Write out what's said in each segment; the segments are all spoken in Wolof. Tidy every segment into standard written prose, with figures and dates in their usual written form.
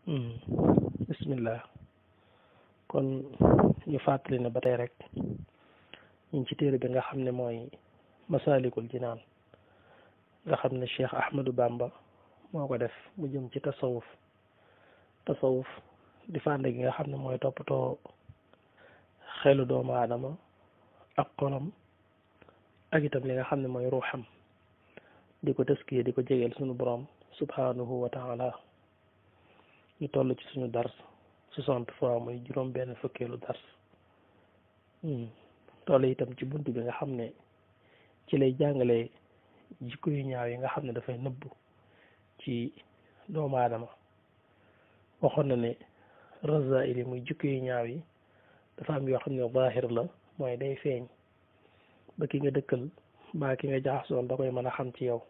Hmm. Bismillah. kon ñu fàttali ne ba tey rek ñu ngi ci téere bi nga xam ne mooy Masaalikul Jinaan nga xam ne Cheikh Ahmadou Bamba moo ko def mu jëm ci tasawuf di fànn gi nga xam ne mooy toppatoo xelu doomu aadama ak xolam ak itam li nga xam ne mooy ruuxam di ko tëskiye di ko jegeel suñu borom subhanahu wa taala ñu toll ci suñu dars 60 fois muy juróom benn fukkeelu dars toll itam ci bunt bi nga xam ne ci lay jàngale jikko yu ñaaw yi nga xam ne dafay nëbbu ci doomu aadama waxoon na ne razaa'il yi muy jikko yu ñaaw yi dafa am yoo xam ne zaahir la mooy day feeñ ba ki nga dëkkal ba ki nga jaxasool da koy mën a xam ci yow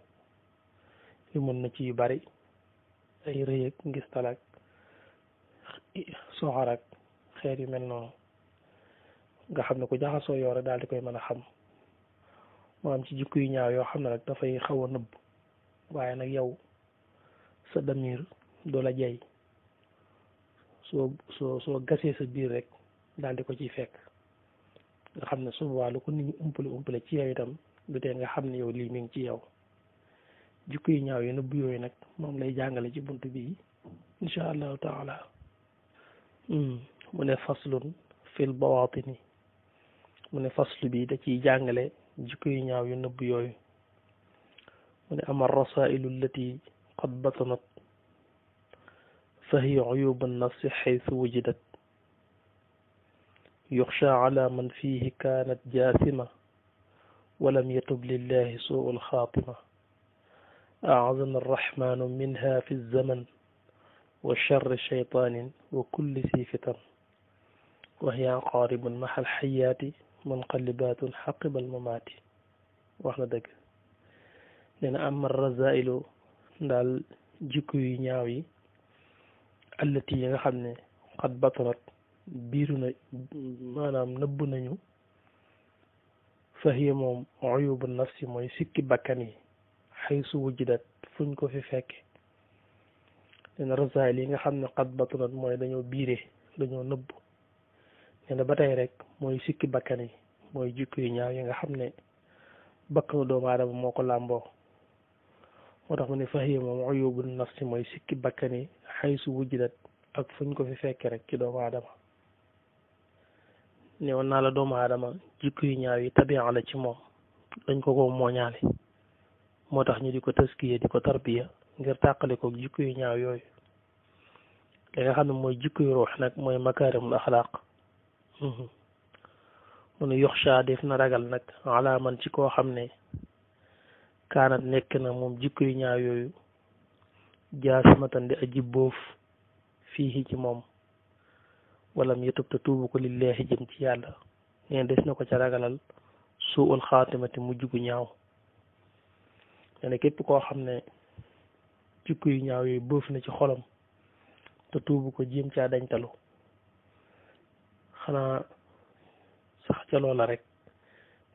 li mën na ci yu bari ay rëy ak ngistal ak soxor ak xeet yu mel noonu nga xam ne ku jaxasoo yow rek daal di koy mën a xam moo am ci jikko yu ñaaw yoo xam ne rek dafay xaw a nëbb waaye nag yow sa damir doo la jey soo gasee sa biir rek daal di ko ciy fekk nga xam ne su boobaa lu ko nit ñi umpale ci yow itam du tee nga xam ne yow lii mi ngi ci yow jikko yu ñaaw yi nëbb yooyu nag moom lay jàngale ci bunt bi insha allahu taala mu ne faslun fil bawaatini mu ne faslu bi da ciy jàngale jikko yu ñaaw yu nëbb yooyu mu ne ama rasailu allati qad batanat fa hiya uyubu nnafsi xaytu wujidat yuxsha ala man fihi kaanat jaasima walam yatub lillahi suu alxaatima aazana arrahmanu minha fi zaman wa charri cheytaanin wa kulli si fitan wa hiya aqaaribun maxal xayaati munqalibaatun xaqibal mamaati wax na dëgg nee na ama razailu ndaal jikko yu ñaaw yi allati yi nga xam ne xat batanat biiru na maanaam nëbb nañu fa hiya moom uyubu nafsi mooy sikki bakkan yi xaysu wujidat fuñ ko fi fekke nee na rasail yi nga xam ne xat batanat mooy dañoo biire dañoo nëbb nee na ba tey rek mooy sikki bakkan yi mooy jikko yu ñaaw yi nga xam ne bakkanu doomu aadama moo ko làmboo moo tax mu ne fa hiya moom uyubu nafsi mooy sikki bakkan yi xaysu wujidat ak fuñ ko fi fekke rek ci doomu aadama ne woon naa la doomu aadama jikko yu ñaaw yi tabi'a la ci moom dañ ko mooñaale moo tax ñu di ko taskiya di ko tarbiya ngir tàqale ko jikko yu ñaaw yooyu li nga xam ne mooy jikko yu ruux nag mooy makaarimul axlaaq mu ne yoxsha def na ragal nag ala man ci koo xam ne kaanat nekk na moom jikko yu ñaaw yooyu jaasimatan di aji boof fii ci moom walam yetub te tuubu ko lillahi jëm ci yàlla neen des na ko ca ragalal suul xaatimati mujj gu ñaaw nee na képp koo xam ne jikko yu ñaaw yooyu boof na ci xolam te tuubu ko jéem caa dañtalu xanaa sax ca loola rek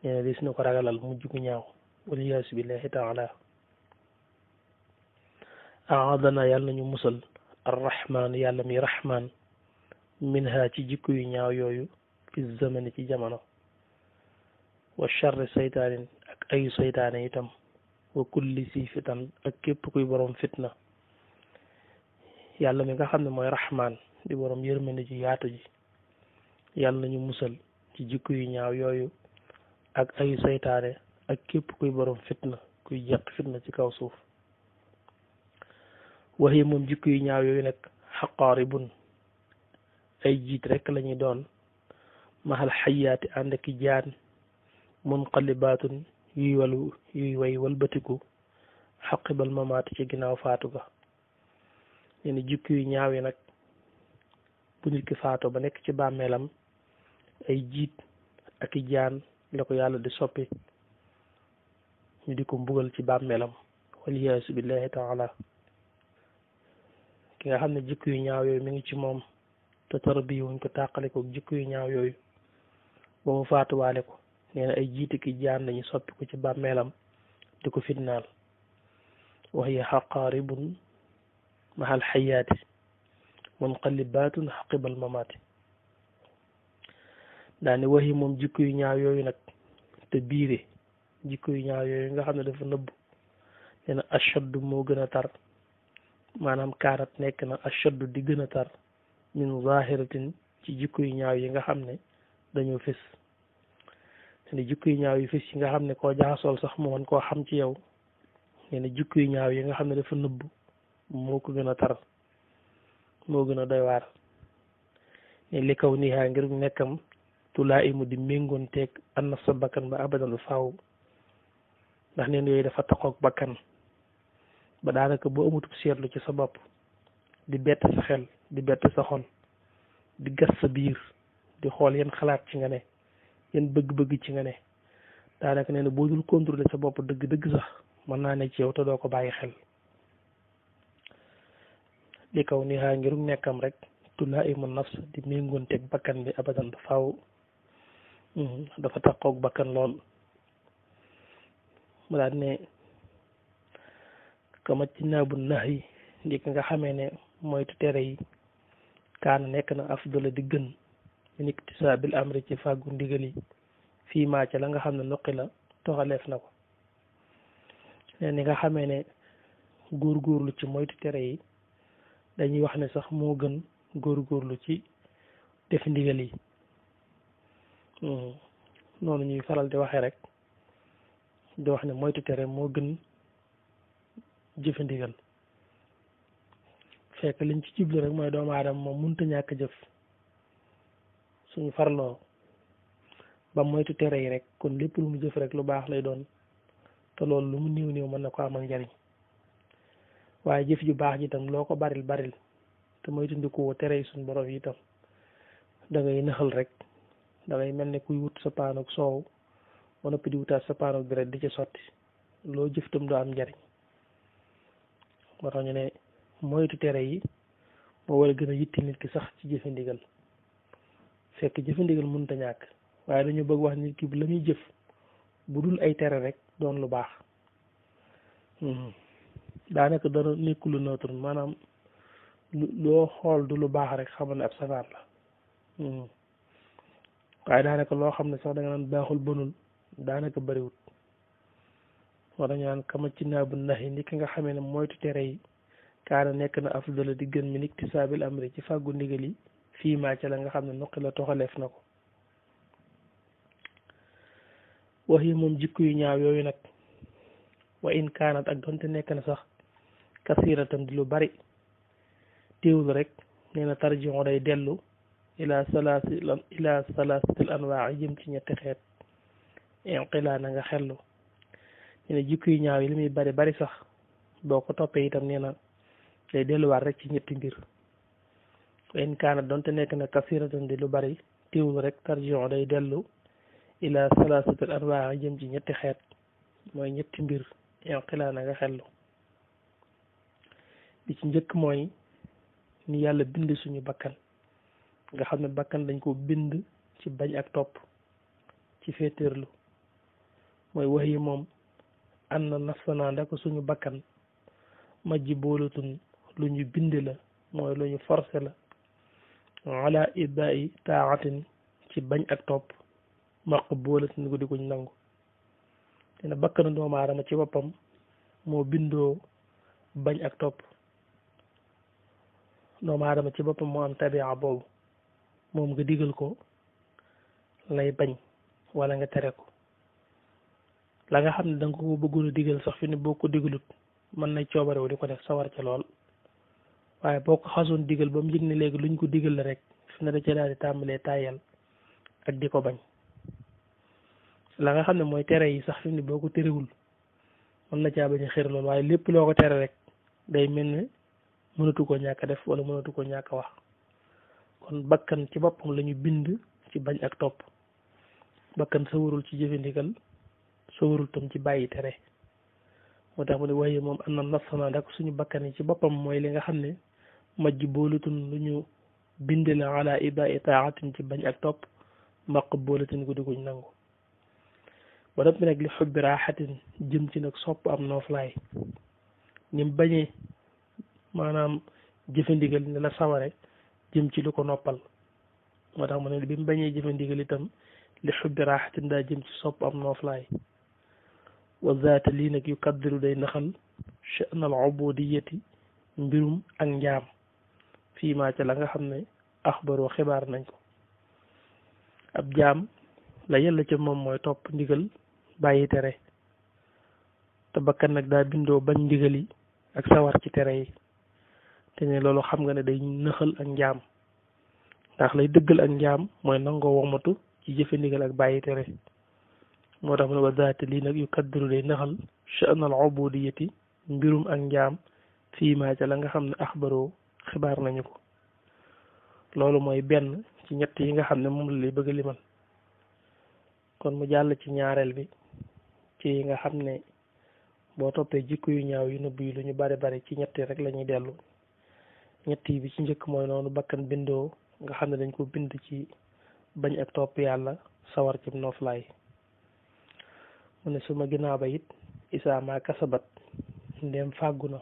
nee na des na ko ragalal mujj gu ñaaw waliyaasu billahi taala aadana yàlla nañu musal arrahman yàlla mi rahman minha ci jikko yu ñaaw yooyu fi zamani ci jamono wa charri saytaanin ak ayu saytaane itam wa kulli si fitan ak képp kuy borom fitna yàlla mi nga xam ne mooy rahman di borom yërmande ji yaatu ji yàlla nañu musal ci jikko yu ñaaw yooyu ak ayu saytaane ak képp kuy borom fitna kuy jeq fitna ci kaw suuf waxi moom jikko yu ñaaw yooyu nag xaqaaribun ay jiit rek lañuy doon maxal xayaati ànd ki jaan munqalibaatun yuy way walbatiku xaqibal mamaati ci ginnaaw faatu ga nee na jikko yu ñaaw yi nag bu nit ki faatu ba nekk ci bàmmeelam ay jiit ak i jaan la ko yàlla di soppi ñu di ko mbugal ci bàmmeelam waliyaasu billahi taala ki nga xam ne jikko yu ñaaw yooyu mi ngi ci moom te tarbiya wuñ ko tàqale ko jikko yu ñaaw yooyu ba mu faatuwaale ko nee na ay jiiti ki jaan lañu soppi ko ci bàmmeelam di ko fitnaal wa hiya xaqaaribun mahal xayaati munqalibatun xaqibal mamaati daane waxi moom jikko yu ñaaw yooyu nag te biire jikko yu ñaaw yooyu nga xam ne dafa nëbb nee na ashaddu moo gën a tar maanaam kaanat nekk na ashaddu di gën a tar min zahiratin ci jikko yu ñaaw yi nga xam ne dañoo fés ne jikko yu ñaaw yu fés yi nga xam ne koo jaxasool sax mu mën koo xam ci yow nee na jikko yu ñaaw yi nga xam ne dafa nëbb moo ko gën a tar moo gën a doy waar ne li kaw nihaa ngir nekkam tulaa imu di méngoon teeg an na sa bakkan ba abadan faaw ndax neen yooyu dafa taxoog bakkan ba daanaka boo amutub seetlu ci sa bopp di bett sa xel di bett sa xol di gas sa biir di xool yan xalaat ci nga ne yan bëgg-bëgg ci nga ne daanaka nee na boo dul contrôler sa bopp dëgg-dëgg sax mën naa ne ci yow te doo ko bàyyi xel li kaw ni xaa ngirum nekkam rek tulaa imu nafs di méngoon teeg bakkan bi abadan faaw dafa taxoog bakkan lool mu daal ne kama ci naabu nax yi ndi nga xamee ne moytu tere yi kaana nekk na afdala di gën min iktisaabil amri ci fàggu ndigal yi fii maa ca la nga xam ne nuqi la toxaleef na ko ne ni nga xamee ne góorgóorlu ci moytu tere yi dañuy wax ne sax moo gën góorgóorlu ci def ndigal yi noonu ñuy faral di waxee rek di wax ne moytu tere moo gën jëfe ndigal fekk liñ ci jublu rek mooy doomu aadama moom mënta ñàkk jëf suñu farloo ba moytu tere yi rek kon lépp lu mu jëf rek lu baax lay doon te loolu lu mu néew néew mën na ko amal njariñ waaye jëf ju baax ji itam loo ko baril baril te moytu ndikuwoo tere yi suñu borom yi itam da ngay nëxal rek da ngay mel ne kuy wut sa paanoog soow ba noppi di wutaat sa paanoog bi rek di ci sotti loo jëf itam doo am njariñ moo tax ñu ne moytu tere yi moo war a gën a yitti nit ki sax ci jëfe ndigal fekk jëfe ndigal mënut a ñàkk waaye dañu bëgg wax nit ki la muy jëf bu dul ay tere rek doon lu baax daanaka dana nekk lu neutre maanaam loo xool du lu baax rek xamal ne ab safaan la waaye daanaka loo xam ne sax da nga naan baaxul bënul daanaka bëriwut moo tax ñu naan kama ci naabu nax yi ni ki nga xamee ne moytu tere yi kaana nekk na afdala di gën min iktisaabil amri ci fàggu ndigal yi fii maa ca la nga xam ne nuqi la toxaleef na ko wax yi moom jikko yu ñaaw yooyu nag wa in kaanat ak donte nekk na sax kasiratan di lu bari téewul rek nee na tarjion day dellu ila salaasatil anwaa jëm ci ñetti xeet inqilaa na nga xellu nee na jikko yu ñaaw yi li muy bari bari sax boo ko toppee itam nee na day delluwaat rek ci ñetti mbir wa in kaanat donte nekk na kasiratan di lu bari téewul rek tarjion day dellu ila salaasatil anwaa jëm ci ñetti xeet mooy ñetti mbir inqilaa na nga xellu bi ci njëkk mooy ni yàlla bind suñu bakkan nga xam ne bakkan dañ ko bind ci bañ ak topp ci féetéerlu mooy wax yi moom an na nafsanaa ndako suñu bakkan majji boolatun lu ñu bind la mooy lu ñu forcé la ala ibai taaxatin ci bañ ak topp maq boolatin ko di kuñ nangu dina bakkanu doomu aadama ci boppam moo bindoo bañ ak topp doomu aadama ci boppam moo am tabia boobu moom nga digal ko lay bañ wala nga tere ko la nga xam ne danga ko bëggoon a digal sax fi ne boo ko digalut mën na coobarewu di ko def sawar ca lool waaye boo ko xasoon digal ba mu yëg ne léegi luñ ko digal la rek fi ne da ca daal di tàmbalee tàyyal ak di ko bañ la nga xam ne mooy tere yi sax fi ne boo ko terewul mën na caa bañ a xër lool waaye lépp loo ko tere rek day mel ne mënatu ko ñàkk a def wala mënatu ko ñàkk a wax kon bakkan ci boppam la ñu bind ci bañ ak topp bakkan sawarul ci jëfe ndigal sawarul tam ci bàyyi tere moo tax mu ne waaye moom am na nafsana dak suñu bakkan yi ci boppam mooy li nga xam ne majj boolatun lu ñu bind la ala ibai taaxatin ci bañ ak topp mbaq boolatin guddi guñ nangu ba noppi nag li xubbi raaxatin jëm ci nag sopp am nooflaay ni mu bañee maanaam jëfe ndigal ne la saware jëm ci lu ko noppal moo tax mu ne bi mu bañee jëfe ndigal itam li xubbi raaxatin daa jëm ci sopp am nooflaay wa zaata lii nag yu kaddiru day naxal sha'nal ubudiyati mbirum ak njaam fii maa ca la nga xam ne axbaroo xibaar nañ ko ab jaam la yàlla ca moom mooy topp ndigal bàyyi tere te bakkan nag daa bindoo bañ ndigal yi ak sawar ci tere yi te ne loolu xam nga ne day nëxal ak njaam ndax lay dëggal ak njaam mooy nangoo womatu ci jëfe ndigal ak bàyyi tere moo tax mu ne wa zaata lii nag yu kaddiru day naxal sha'nal ubudiyati mbirum ak njaam fii maa ca la nga xam ne axbaroo xibaar nañu ko loolu mooy benn ci ñett yi nga xam ne moom la lay bëgg a limal kon mu jàll ci ñaareel bi ci yi nga xam ne boo toppee jikko yu ñaaw yu nëbb yi lu ñu bari bari ci ñetti rek la ñuy dellu ñetti bi ci njëkk mooy noonu bakkan bindoo nga xam ne dañ ko bind ci bañ ak topp yàlla sawar ci noflaay mu ne suma ginnaaw ba it isaa maa kasabat ndéem fàggu na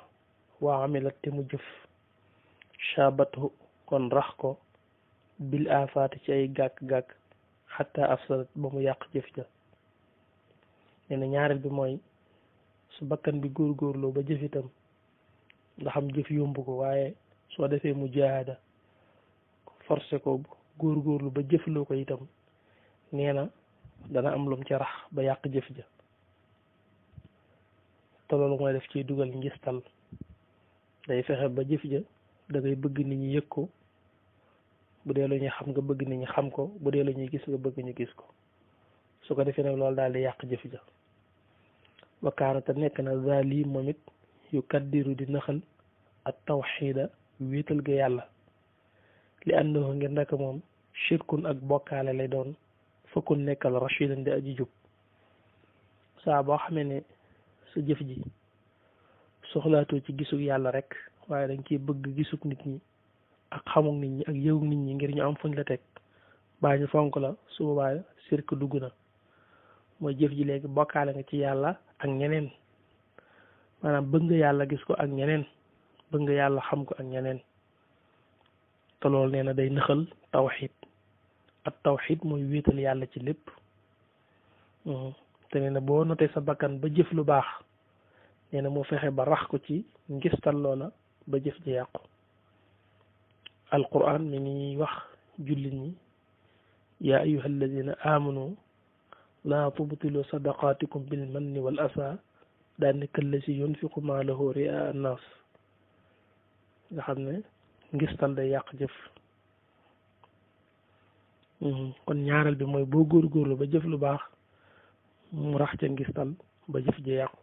waa amilat te mu jëf shabatu kon rax ko bil afaati ci ay gàkk-gàkk xatta afsadat ba mu yàq jëf ja nee na ñaareel bi mooy su bakkan bi góorgóorloo ba jëf itam nga xam jëf yomb ko waaye soo defee mujaahada forcé ko góorgóorlu ba jëfloo ko itam nee na dana am lum ci rax ba yàq jëf ja te loolu mooy def ciy dugal ngistal day fexe ba jëf ja da ngay bëgg nit ñi yëg ko bu dee lu ñuy xam nga bëgg nit ñi xam ko bu dee lu ñuy gis nga bëgg ñu gis ko su ko defee nag loolu daal di yàq jëf ja wakaana te nekk na zali moom it yu kaddiru di naxal ak tawxiida wéetal ga yàlla li annahu ngir naka moom shirkun ak bokkaale lay doon fakkun nekkal rashidan di aji jub saa boo xamee ne sa jëf ji soxlaatoo ci gisug yàlla rek waaye dañ ciy bëgg gisug nit ñi ak xamuk nit ñi ak yëgug nit ñi ngir ñu am fuñ la teg baa ñu fonk la su boobaa sirk dugg na mooy jëf ji léegi bokkaale nga ci yàlla ak ñeneen maanaam bëgg nga yàlla gis ko ak ñeneen bëgg nga yàlla xam ko ak ñeneen te loolu nee na day nëxal tawxid ak tawxid mooy wéetal yàlla ci lépp te nee na boo notee sa bakkan ba jëf lu baax nee na moo fexe ba rax ko ci ngistal loola ba jëf ji yàqu alquran mi ngi wax jullit ñi yaa ayuha alladina amanu laa tubtilu sadaqaatikum bil manni wal asa daan ne këllasi yunfiqu maalahu ria annas nga xam ne ngistal day yàq jëf kon ñaareel bi mooy boo góorgóorlu ba jëf lu baax mu rax ca ngistal ba jëf ji yàqu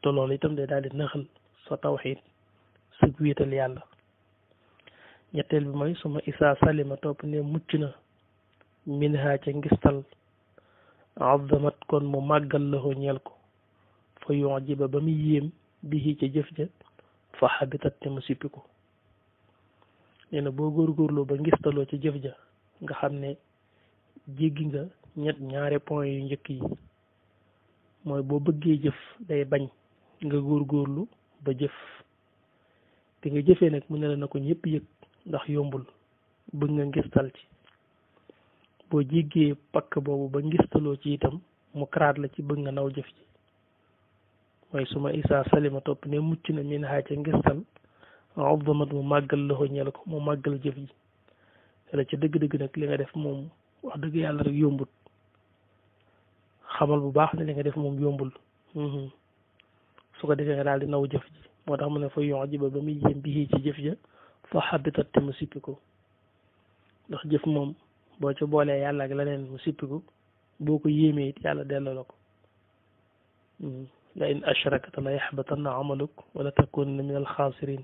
te loolu itam day daal di nëxal sa tawxiid sa wéetal yàlla ñetteel bi mooy suma isaa salima topp ne mucc na minha ca ngistal azamat kon mu màggal la ko ñeel ko fa yujiba ba muy yéem bihi ca jëf ja fa xabitat te mu sippi ko nee na boo góorgóorloo ba ngistaloo ca jëf ja nga xam ne jéggi nga ñaari point yu njëkk yi mooy boo bëggee jëf day bañ nga góorgóorlu ba jëf te nga jëfee nag mu ne la na ko ñëpp yëg ndax yombul bëgg nga ngistal ci boo jéggee pakk boobu ba ngistaloo ci itam mu karaat la ci bëgg nga naw jëf ji mooy suma isaa salima topp ne mucc na min haa ca ngistal azzamat mu màggal loxo ñeel ko mu màggal jëf ji te la ca dëgg-dëgg nag li nga def moom wax dëgg yàlla rek yombul xamal bu baax ne li nga def moom yombul su ko defee nga daal di naw jëf ji moo tax mu ne fa yujiba ba muy yéem bi ci jëf ja fa xabitat te mu sippiku ndax jëf moom boo ca boolee yàlla ak leneen mu sippiku boo ko yéemee it yàlla delloo la ko la in ashrakta la yaxbatanna amaluk wala takunna min alxaasirin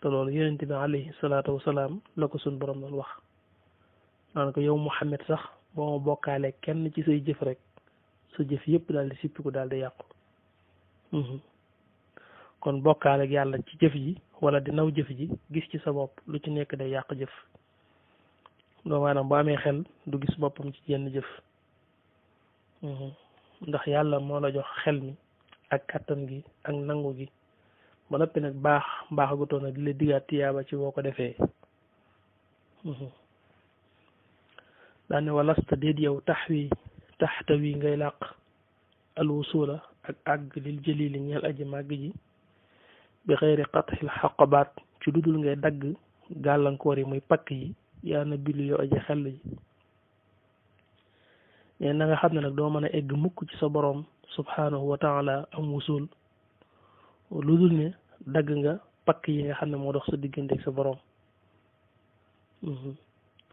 te loolu yonent bi alayhi salaatu wasalaam la ko suñ borom doon wax naan ko yow Muhammad sax boo ma bokkaale kenn ci say jëf rek sa jëf yëpp daal di sippiku daal di yàqu kon bokkaale ak yàlla ci jëf ji wala di naw jëf ji gis ci sa bopp lu ci nekk day yàq jëf doomu aadama bu amee xel du gis boppam ci jenn jëf ndax yàlla moo la jox xel mi ak kàttan gi ak nangu gi ba noppi nag mbaax gu toon nag di la digaat tiyaaba ci boo ko defee daane walasta déet yow taxtawi ngay làq alwusula ak àgg lil jëlili ñeel aji màgg ji bi xëyri qatxil xaqabaat ci dudul ngay dagg gàllankoor yi muy pakk yi yaa na bilu yow aji xell ji ne na nga xam ne nag doo mën a egg mukk ci sa boroom subhanahu wa taala am wusul lu dul ne dagg nga pakk yi nga xam ne moo dox sa diggante ak sa boroom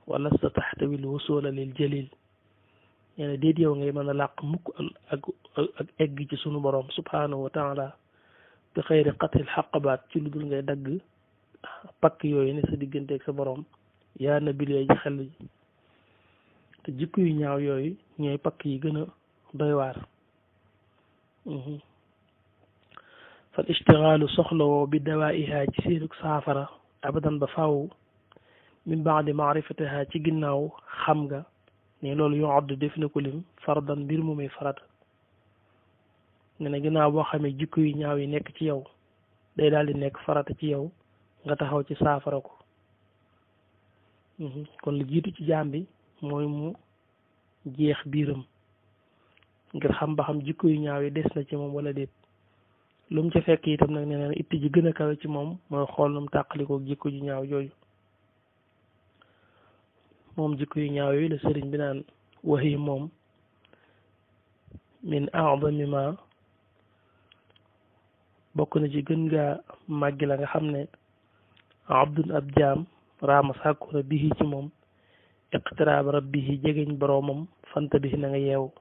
wala sa taxtawil wusula lil jalil nee na déet yow ngay mën a làq mukk ak egg ci sunu boroom subhanahu wa taala bi xëyri qatil xaqabaat ci lu dul ngay dagg pakk yooyu ne sa diggante ak sa boroom yaa nabil yooyu ji xel ji te jikko yu ñaaw yooyu ñooy pakk yi gën a doy waar fal ishtigaalu soxlawoo bi dawaiha ci seenug saafara abadan ba faaw min baadi maarifatiha ci ginnaaw xam nga ne loolu yoo addu def na ko lim fardan mbir mu muy farata ne na ginnaaw boo xamee jikko yu ñaaw yi nekk ci yow day daal di nekk farata ci yow nga taxaw ci saafara ko kon lu jiitu ci jaam bi mooy mu jeex biiram ngir xam ba xam jikko yu ñaaw yi des na ci moom wala déet lu mu ca fekk itam nag nee na itti ji gën a kawe ci moom mooy xool nu mu tàqalikoo jikko ju ñaaw jooju moom jikko yu ñaaw yooyu la sëriñ bi naan waxi moom min a'zami ma bokk na ci gën ngaa màggi la nga xam ne abdun ab jaam raama sàkku na bihi ci moom iqtiraab rabbihi jegeñ boroomam fanta bi na nga yeewu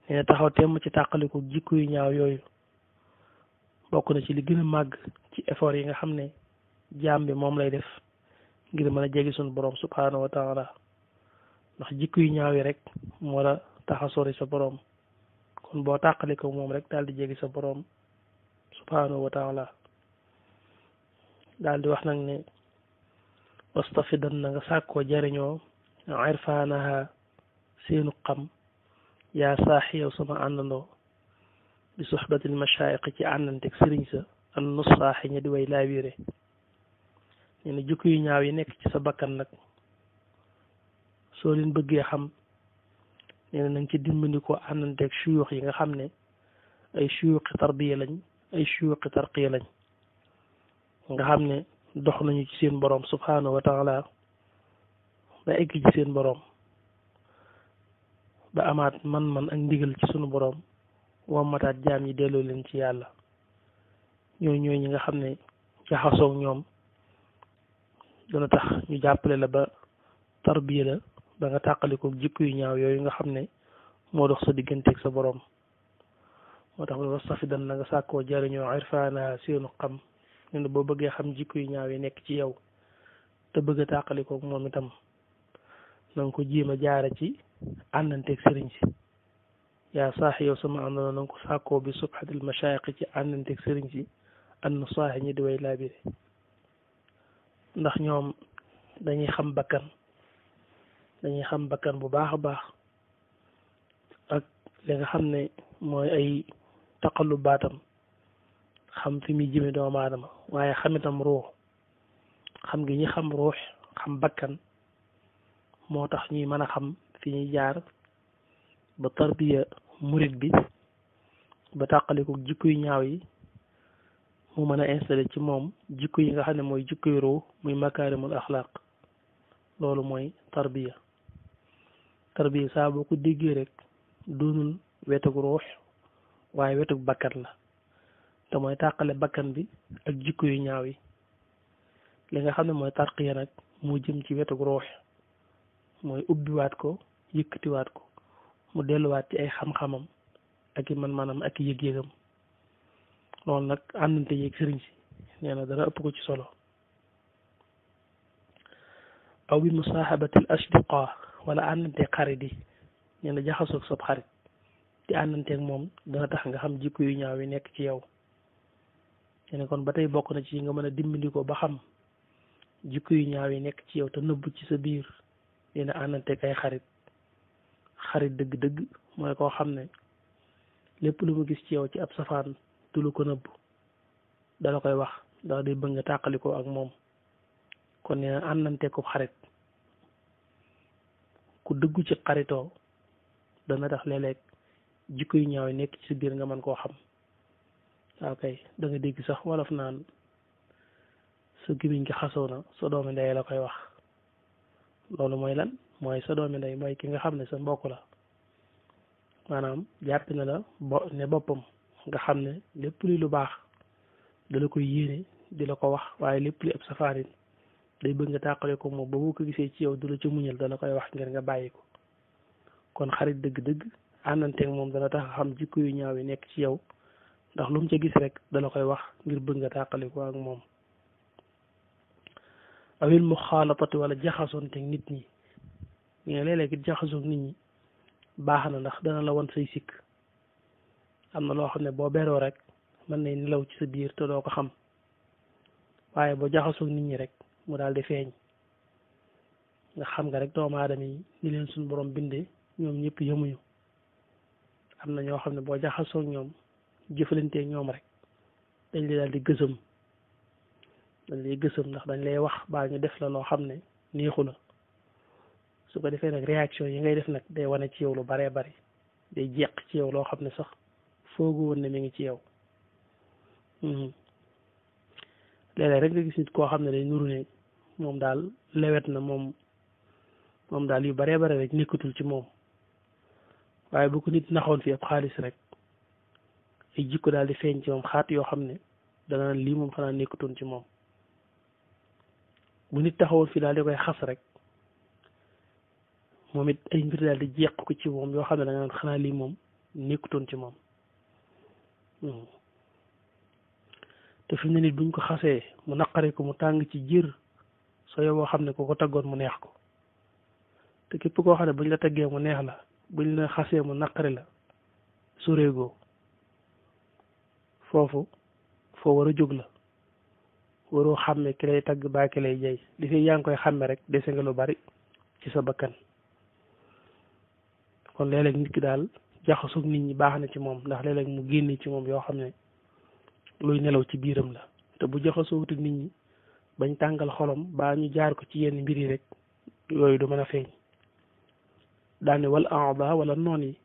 nee na taxaw temm ci tàqaliku jikko yu ñaaw yooyu bokk na ci li gën a màgg ci effort yi nga xam ne jaam bi moom lay def ngir mën a jege suñu boroom subhanahu wa taala ndax jikko yu ñaaw yi rek moo la tax a sori sa boroom kon boo tàqaliko moom rek daal di jege sa boroom subhanahu wa taala daal di wax nag ne wastafidan na nga sàkkoo jariñoo irfaanaha seenu xam yaa saaxi yow sama àndandoo bi suxbatil mashaayix ci àndanteeg sëriñ sa an nusaaxi ña di way laawiire nee na jikko yu ñaaw yi nekk ci sa bakkan nag soo leen bëggee xam nee na nga ci dimbandikoo àndanteeg suyuux yi nga xam ne ay suyuuxi tarbiya lañ ay suyuuxi tarqiya lañ nga xam ne dox nañu ci seen boroom subhanahu wa taala ba egg ci seen boroom ba amaat man ak ndigal ci sunu boroom wommataat jaam yi delloo leen ci yàlla ñooy ñi nga xam ne jaxasoog ñoom dana tax ñu jàppale la ba tarbiya la ba nga tàqalikoog jikko yu ñaaw yooyu nga xam ne moo dox sa digganteeg sa boroom moo tax mu wastafidan na nga sàkkoo jariñoo irfaana seenu xam ne boo bëggee xam jikko yu ñaaw yi nekk ci yow te bëgg a tàqalikoog moom itam na nga ko jéem a jaare ci àndanteeg sëriñ si yaa saaxi yow sama àndandoo na nga ko sàkkoo bi subhatil mashaayix ci àndanteeg sëriñ si an saaxi ñi di way laabire ndax ñoom dañuy xam bakkan bu baax a baax ak li nga xam ne mooy ay taqalu baatam xam fi muy jëme doomu aadama waaye xamitam ruux xam gi ñi xam ruux xam bakkan moo tax ñuy mën a xam fi ñuy jaar ba tarbiya murit bi ba tàqaliku jikko yu ñaaw yi mu mën a installé ci moom jikko yi nga xam ne mooy jikko yu ruux muy makaarimul axlaaq loolu mooy tarbiya saa boo ko déggee rek doonul wetug ruux waaye wetug bakkan la te mooy tàqale bakkan bi ak jikko yu ñaaw yi li nga xam ne mooy tarqiya nag mu jëm ci wetug ruux mooy ubbiwaat ko yëkkatiwaat ko mu delluwaat ci ay xam-xamam ak i man-manam ak i yëg-yëgam loolu nag àndante yeeg sëriñ si nee na dara ëpp ko ci solo aw bi musaahabatil asdiqa wala àndanteeg xarit yi nee na jaxasoog sab xarit di àndanteeg moom dana tax nga xam jikko yu ñaaw yi nekk ci yow nee na kon ba tey bokk na ci nga mën a dimbandikoo ba xam jikko yu ñaaw yi nekk ci yow te nëbb ci sa biir nee na àndanteeg ay xarit dëgg-dëgg mooy koo xam ne lépp lu mu gis ci yow ci ab safaan du lu ko nëbb dala koy wax ndax day bëgg nga tàqalikoo ak moom. kon nee na àndante ko xarit ku dëggu ci xaritoo dana tax léeg-léeg jikko yu ñaaw yi nekk ci sa biir nga mën koo xam. waaw kay da nga dégg sax wolof naan sa gémmiñ gi xasoo na sa doomi ndey la koy wax. loolu mooy lan mooy sa doomi ndey mooy ki nga xam ne sa mbokk la maanaam jàpp na la ne boppam nga xam ne lépp luy lu baax dala koy yéene di la ko wax waaye lépp li ab safaanin day bëgg nga tàqale ko moom ba bu ko gisee ci yow du la ca muñal dala koy wax ngir nga bàyyi ko. kon xarit dëgg-dëgg àndanteeg moom dana tax xam jikko yu ñaaw yi nekk ci yow ndax lu mu ca gis rek dala koy wax ngir bëgg nga tàqale ko ak moom. awil mu xaalatati wala jaxasoon teg nit ñi mais léeg-léeg it jaxasoon nit ñi baax na ndax dana la won say sikk. am na loo xam ne boo beroo rek mën nañ nelaw ci sa biir te doo ko xam waaye boo jaxasoon nit ñi rek mu daal di feeñ. nga xam nga rek doomu aadama yi ni leen suñu borom bindee ñoom ñëpp yemuñu. am na ñoo xam ne boo jaxasoo ñoom jëfalantee ñoom rek dañ lay daal di gësëm ndax dañ lay wax baa ñu def la loo xam ne neexu la su ko defee nag réaction yi ngay def nag day wane ci yow lu baree bari day jeq ci yow loo xam ne sax foogu woon ne mi ngi ci yow. léeg-léeg rek nga gis nit koo xam ne day nuru ne moom daal lewet na moom daal yu baree bare rek nekkatul ci moom waaye bu ko nit naxoon fi ab xaalis rek ay jikko daal di feeñ ci moom xaat yoo xam ne dana naan lii moom xanaa nekkatoon ci moom. bu nit taxawoon fi daal di koy xas rek moom it ay mbir daal di jeq ko ci moom yoo xam ne da nga naan xanaa lii moom nekkutoon ci moom. te fi mu ne nit buñ ko xasee mu naqari ko mu tàng ci jër soo yow boo xam ne ku ko taggoon mu neex ko te képp koo xam ne buñ la taggee mu neex la buñ la xasee mu naqari la sureegoo foofu foo war a jóg la waroo xàmme ki lay tagg baa ki lay jay li fi yaa ngi koy xàmme rek dese nga lu bari ci sa bakkan. kon léeg-léeg nit ki daal jaxasoog nit ñi baax na ci moom ndax léeg-léeg mu génne ci moom yoo xam ne luy nelaw ci biiram la te bu jaxasoo wuti nit ñi bañ tàngal xolom baa ñu jaar ko ci yenn mbir yi rek yooyu du mën a feeñ. daane wal aada wala noon yi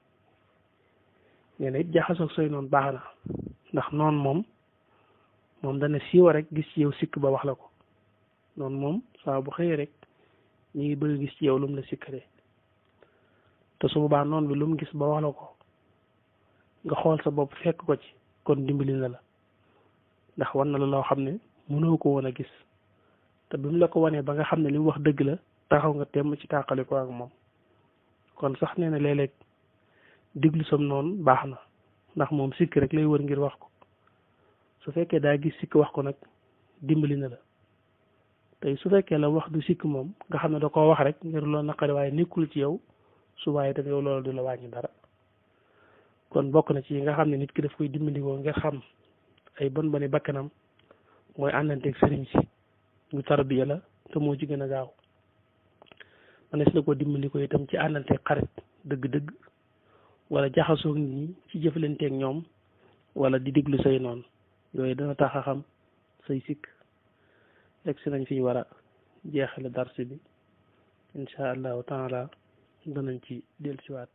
nee na it jaxasoog sooy noonu baax na ndax noon moom dana siiwa rek gis ci yow sikk ba wax la ko. noonu moom saa bu xëyee rek ñu ngi bëgg gis ci yow lu mu la sikkale te su boobaa noonu bi lu mu gis ba wax la ko nga xool sa bopp fekk ko ci kon dimbali na la ndax war na la loo xam ne mënoo ko woon a gis te bi mu la ko wanee ba nga xam ne li mu wax dëgg la taxaw nga temm ci tàqali ko ak moom. kon sax nee na léeg-léeg diglu sam noonu baax na ndax moom sikk rek lay wër ngir wax ko su fekkee daa gis sikk wax ko nag dimbali na la tey su fekkee la wax du sikk moom nga xam ne da koo wax rek ngir loo naqari waaye nekkul ci yow suba itam yow loolu du la wàññi dara. kon bokk na ci yi nga xam ne nit ki daf koy dimbandikoo ngir xam ay bon boni bakkanam mooy àndanteeg sëriñ si ñu tarbiya la te moo ci gën a gaaw. manees na koo dimbandikoo itam ci àndanteeg xarit dëgg-dëgg wala jaxasoog nit ñi ci jëflanteeg ñoom wala di diglu say noonu yooyu dana tax a xam say sikk. rek si nañ fi war a jeexale darsi bi incha allahu taala danañ ci dellusiwaat.